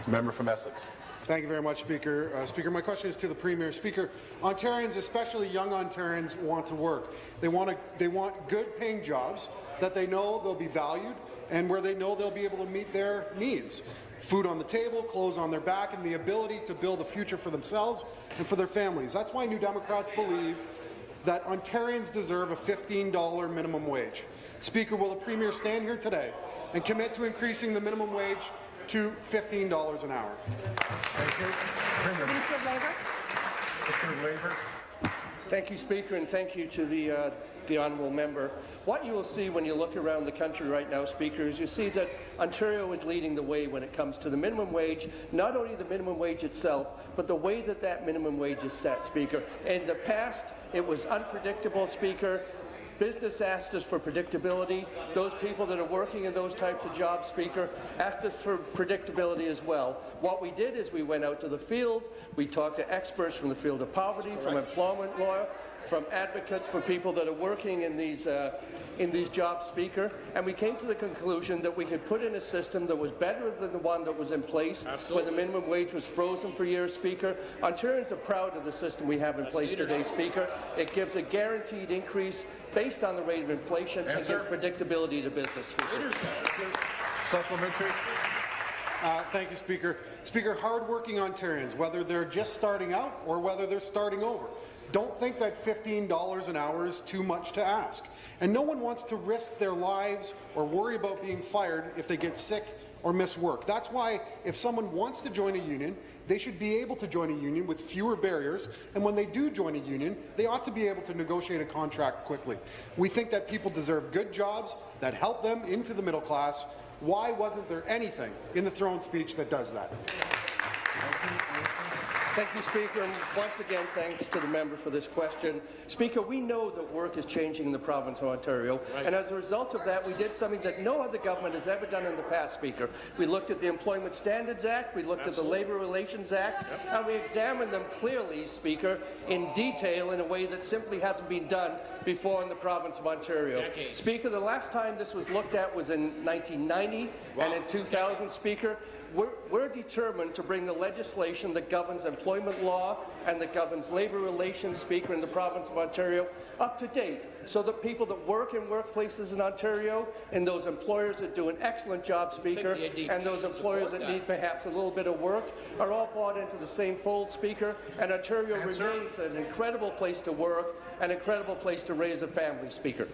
Member from Essex. Thank you very much, Speaker. Speaker, my question is to the Premier. Speaker, Ontarians, especially young Ontarians, want to work. They want good-paying jobs that they know they'll be valued and where they know they'll be able to meet their needs. Food on the table, clothes on their back, and the ability to build a future for themselves and for their families. That's why New Democrats believe that Ontarians deserve a $15 minimum wage. Speaker, will the Premier stand here today and commit to increasing the minimum wage to $15 an hour? Thank you. Premier. Minister of Labour. Minister of Labour. Thank you, Speaker, and thank you to the honourable member. What you will see when you look around the country right now, Speaker, is you see that Ontario is leading the way when it comes to the minimum wage, not only the minimum wage itself, but the way that that minimum wage is set, Speaker. In the past, it was unpredictable, Speaker. Business asked us for predictability. Those people that are working in those types of jobs, Speaker, asked us for predictability as well. What we did is we went out to the field, we talked to experts from the field of poverty, from employment law, from advocates for people that are working in these jobs, Speaker, and we came to the conclusion that we could put in a system that was better than the one that was in place when the minimum wage was frozen for years, Speaker. Ontarians are proud of the system we have in place today, Speaker. It gives a guaranteed increase based on the rate of inflation and gives predictability to business, Speaker. Supplementary. Thank you, Speaker. Speaker, hard-working Ontarians, whether they're just starting out or whether they're starting over, don't think that $15 an hour is too much to ask. And no one wants to risk their lives or worry about being fired if they get sick or miss work. That's why if someone wants to join a union, they should be able to join a union with fewer barriers, and when they do join a union, they ought to be able to negotiate a contract quickly. We think that people deserve good jobs that help them into the middle class. Why wasn't there anything in the throne speech that does that? Thank you, Speaker, and once again, thanks to the member for this question. Speaker, we know that work is changing in the province of Ontario, and as a result of that, we did something that no other government has ever done in the past, Speaker. We looked at the Employment Standards Act, we looked at the Labour Relations Act, and we examined them clearly, Speaker, in detail in a way that simply hasn't been done before in the province of Ontario. Speaker, the last time this was looked at was in 1990 and in 2000, Speaker. We're determined to bring the legislation that governs employment law and that governs labour relations, Speaker, in the province of Ontario up to date, so that people that work in workplaces in Ontario and those employers that do an excellent job, Speaker, and those employers that need perhaps a little bit of work are all brought into the same fold, Speaker, and Ontario remains an incredible place to work, an incredible place to raise a family, Speaker.